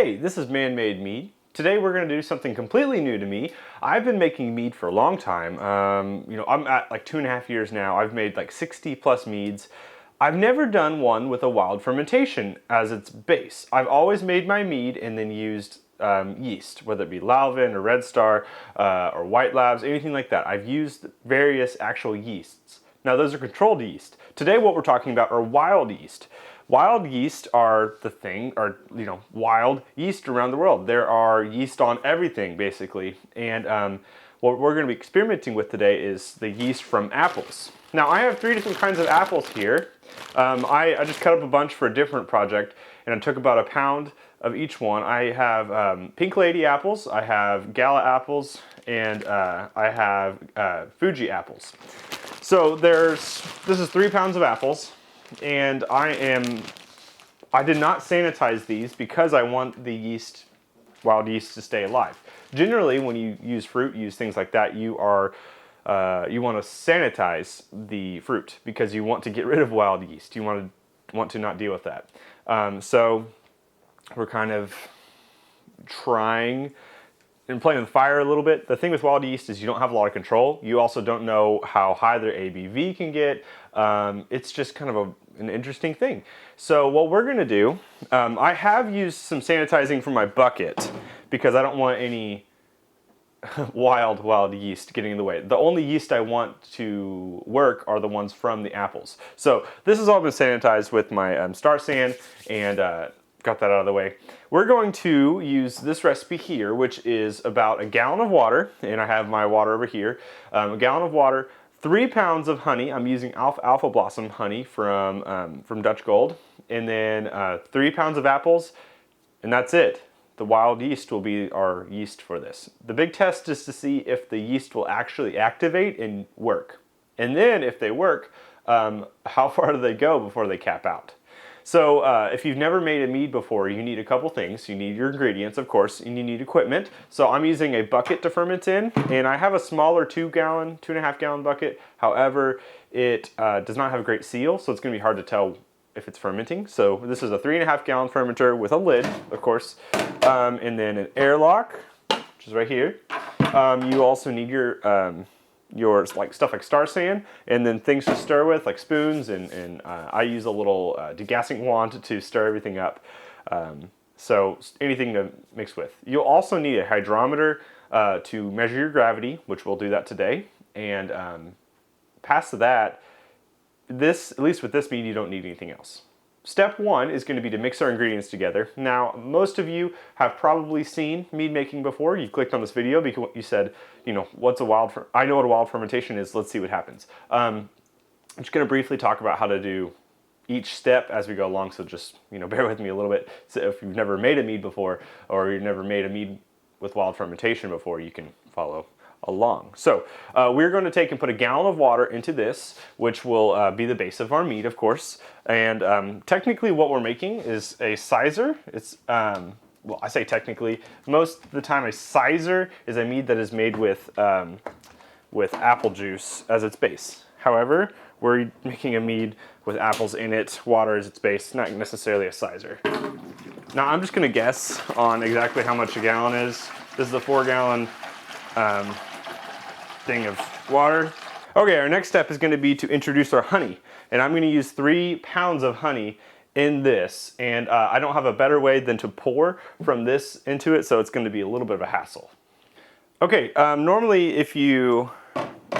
Hey, this is Man-Made Mead. Today we're going to do something completely new to me. I've been making mead for a long time. I'm at like 2.5 years now. I've made like 60 plus meads. I've never done one with a wild fermentation as its base. I've always made my mead and then used yeast, whether it be Lalvin or Red Star or White Labs, anything like that. I've used various actual yeasts. Now those are controlled yeast. Today what we're talking about are wild yeast. Wild yeast are the thing, or wild yeast around the world. There are yeast on everything basically, and what we're going to be experimenting with today is the yeast from apples. Now I have 3 different kinds of apples here. I just cut up a bunch for a different project, and I took about a pound of each one. I have Pink Lady apples, I have Gala apples, and I have Fuji apples. So this is 3 pounds of apples. And I did not sanitize these because I want the yeast, wild yeast, to stay alive. Generally, when you use fruit, use things like that, you want to sanitize the fruit because you want to get rid of wild yeast. You want to not deal with that. So we're kind of trying and playing with fire a little bit. The thing with wild yeast is you don't have a lot of control. You also don't know how high their ABV can get. It's just kind of an interesting thing. So what we're gonna do, I have used some sanitizing from my bucket because I don't want any wild yeast getting in the way. The only yeast I want to work are the ones from the apples. So this has all been sanitized with my Star San, and got that out of the way. We're going to use this recipe here, which is about a gallon of water, and I have my water over here. A gallon of water, 3 pounds of honey. I'm using Alpha Blossom honey from Dutch Gold, and then 3 pounds of apples, and that's it. The wild yeast will be our yeast for this. The big test is to see if the yeast will actually activate and work. And then if they work, how far do they go before they cap out? So if you've never made a mead before, you need a couple things. You need your ingredients, of course, and you need equipment. So I'm using a bucket to ferment in, and I have a smaller 2.5 gallon bucket. However, it does not have a great seal, so it's going to be hard to tell if it's fermenting. So this is a 3.5 gallon fermenter with a lid, of course, and then an airlock, which is right here. You also need your stuff like Star San, and then things to stir with, like spoons, and I use a little degassing wand to stir everything up. So anything to mix with. You'll also need a hydrometer to measure your gravity, which we'll do that today. And past that, at least with this mead, you don't need anything else. Step 1 is going to be to mix our ingredients together. Now, most of you have probably seen mead making before. You clicked on this video because you said, what's I know what a wild fermentation is, let's see what happens. I'm just going to briefly talk about how to do each step as we go along, so just, bear with me a little bit. So if you've never made a mead before, or you've never made a mead with wild fermentation before, you can follow along. So we're going to take and put a gallon of water into this, which will be the base of our mead, of course. And technically what we're making is a sizer. It's well, I say technically, most of the time a sizer is a mead that is made with apple juice as its base. However, we're making a mead with apples in it, water as its base, not necessarily a sizer. Now I'm just going to guess on exactly how much a gallon is. This is a 4 gallon thing of water. Okay, our next step is going to be to introduce our honey, and I'm going to use 3 pounds of honey in this, and I don't have a better way than to pour from this into it, so it's going to be a little bit of a hassle. Okay, normally if you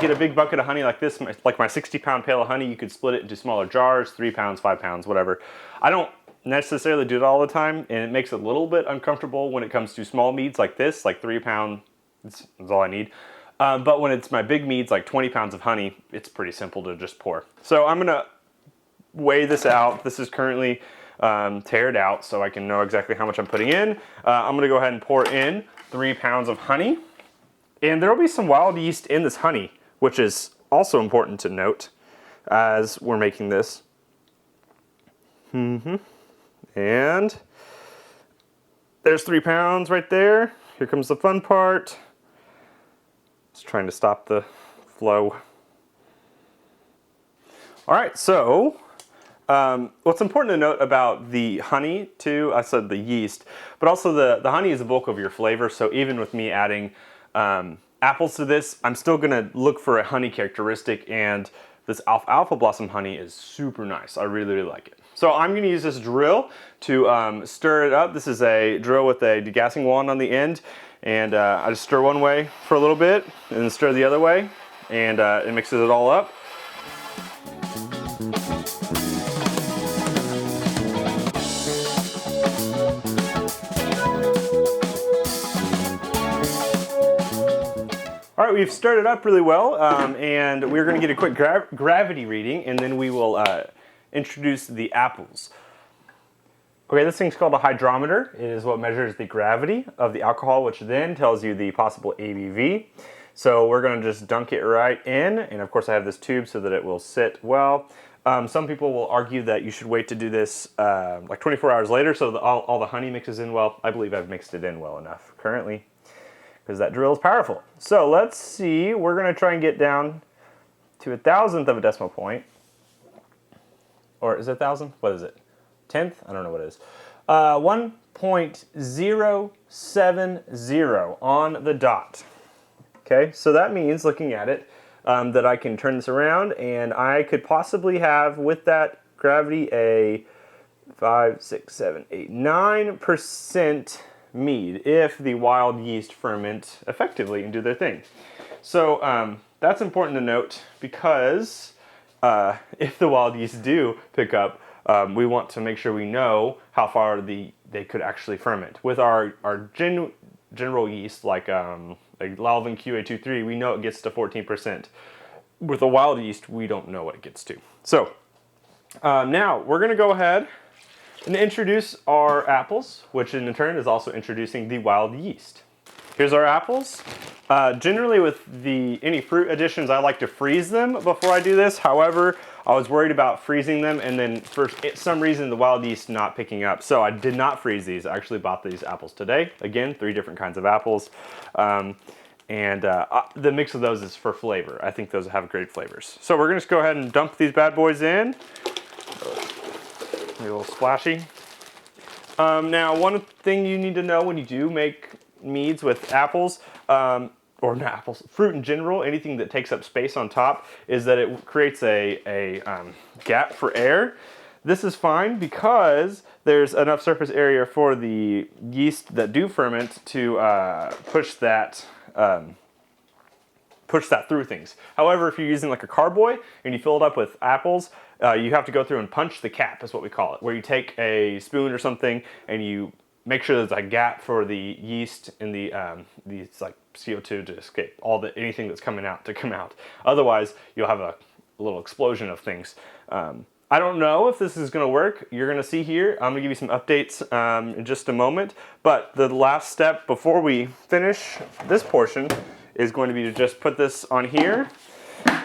get a big bucket of honey like this, like my 60-pound pail of honey, you could split it into smaller jars, 3 pounds, 5 pounds, whatever. I don't necessarily do it all the time, and it makes it a little bit uncomfortable when it comes to small meads like this, like 3 pound, that's all I need. But when it's my big meads, like 20 pounds of honey, it's pretty simple to just pour. So I'm gonna weigh this out. This is currently tared out, so I can know exactly how much I'm putting in. I'm gonna go ahead and pour in 3 pounds of honey. And there will be some wild yeast in this honey, which is also important to note as we're making this. And there's 3 pounds right there. Here comes the fun part. Just trying to stop the flow. All right, so What's important to note about the honey too, I said the yeast, but also the honey is the bulk of your flavor. So even with me adding apples to this, I'm still gonna look for a honey characteristic, and this alfalfa blossom honey is super nice. I really, really like it. So I'm gonna use this drill to stir it up. This is a drill with a degassing wand on the end, and I just stir one way for a little bit, and then stir the other way, and it mixes it all up. All right, we've stirred it up really well, and we're gonna get a quick gravity reading, and then we will introduce the apples. Okay, this thing's called a hydrometer. It is what measures the gravity of the alcohol, which then tells you the possible ABV. So we're gonna just dunk it right in, and of course I have this tube so that it will sit well. Some people will argue that you should wait to do this like 24 hours later so that all the honey mixes in well. I believe I've mixed it in well enough currently, because that drill is powerful. So let's see, we're gonna try and get down to 1,000th of a decimal point. Or is it 1,000? What is it? 10th? I don't know what it is. 1.070 on the dot. Okay, so that means, looking at it, that I can turn this around, and I could possibly have, with that gravity, a 5, 6, 7, 8, 9% mead if the wild yeast ferment effectively and do their thing. So that's important to note, because if the wild yeast do pick up, we want to make sure we know how far they could actually ferment. With our general yeast, like Lalvin QA23, we know it gets to 14%. With a wild yeast, we don't know what it gets to. So now we're going to go ahead and introduce our apples, which in turn is also introducing the wild yeast. Here's our apples. Generally with any fruit additions, I like to freeze them before I do this. However, I was worried about freezing them and then for some reason the wild yeast not picking up. So I did not freeze these. I actually bought these apples today. Again, 3 different kinds of apples. The mix of those is for flavor. I think those have great flavors. So we're gonna just go ahead and dump these bad boys in. A little splashy. Now, one thing you need to know when you do make meads with apples, or not apples, fruit in general, anything that takes up space on top, is that it creates a gap for air. This is fine because there's enough surface area for the yeast that do ferment to push that through things. However, if you're using like a carboy and you fill it up with apples, you have to go through and punch the cap, is what we call it, where you take a spoon or something and you make sure there's a gap for the yeast and the like CO2 to escape, anything that's coming out to come out. Otherwise, you'll have a little explosion of things. I don't know if this is going to work. You're going to see here. I'm going to give you some updates in just a moment. But the last step before we finish this portion is going to be to just put this on here,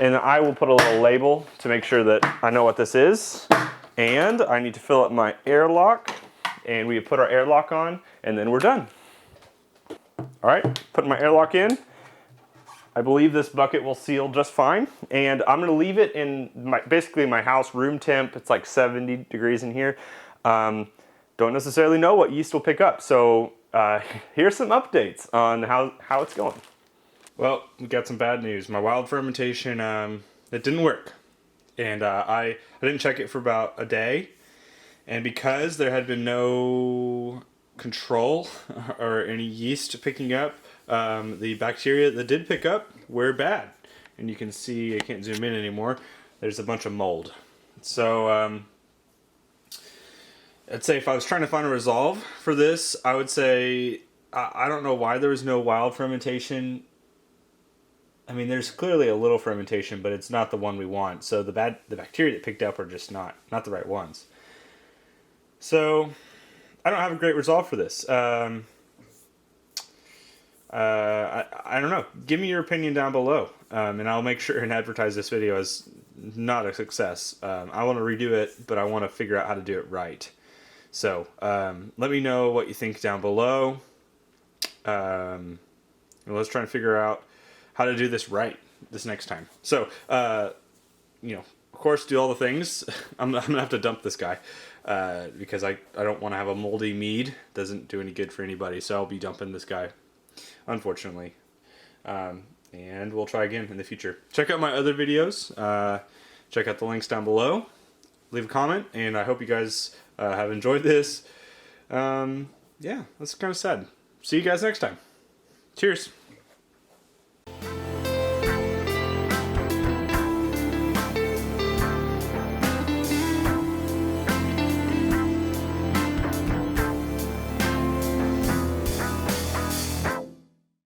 and I will put a little label to make sure that I know what this is. And I need to fill up my airlock, and we put our airlock on, and then we're done. All right, put my airlock in. I believe this bucket will seal just fine, and I'm gonna leave it in basically my house room temp. It's like 70 degrees in here. Don't necessarily know what yeast will pick up, so here's some updates on how it's going. Well, we got some bad news. My wild fermentation, it didn't work, and I didn't check it for about a day, and because there had been no control or any yeast picking up, the bacteria that did pick up were bad. And you can see, I can't zoom in anymore, there's a bunch of mold. So I'd say if I was trying to find a resolve for this, I would say, I don't know why there was no wild fermentation. I mean, there's clearly a little fermentation, but it's not the one we want. So the bacteria that picked up are just not the right ones. So I don't have a great resolve for this. I don't know. Give me your opinion down below, and I'll make sure and advertise this video as not a success. I want to redo it, but I want to figure out how to do it right. So let me know what you think down below. Let's try and figure out how to do this right this next time. So, of course, do all the things. I'm gonna have to dump this guy because I don't want to have a moldy mead. Doesn't do any good for anybody, so I'll be dumping this guy, unfortunately. And we'll try again in the future. Check out my other videos. Check out the links down below. Leave a comment, and I hope you guys have enjoyed this. Yeah, that's kind of sad. See you guys next time. Cheers.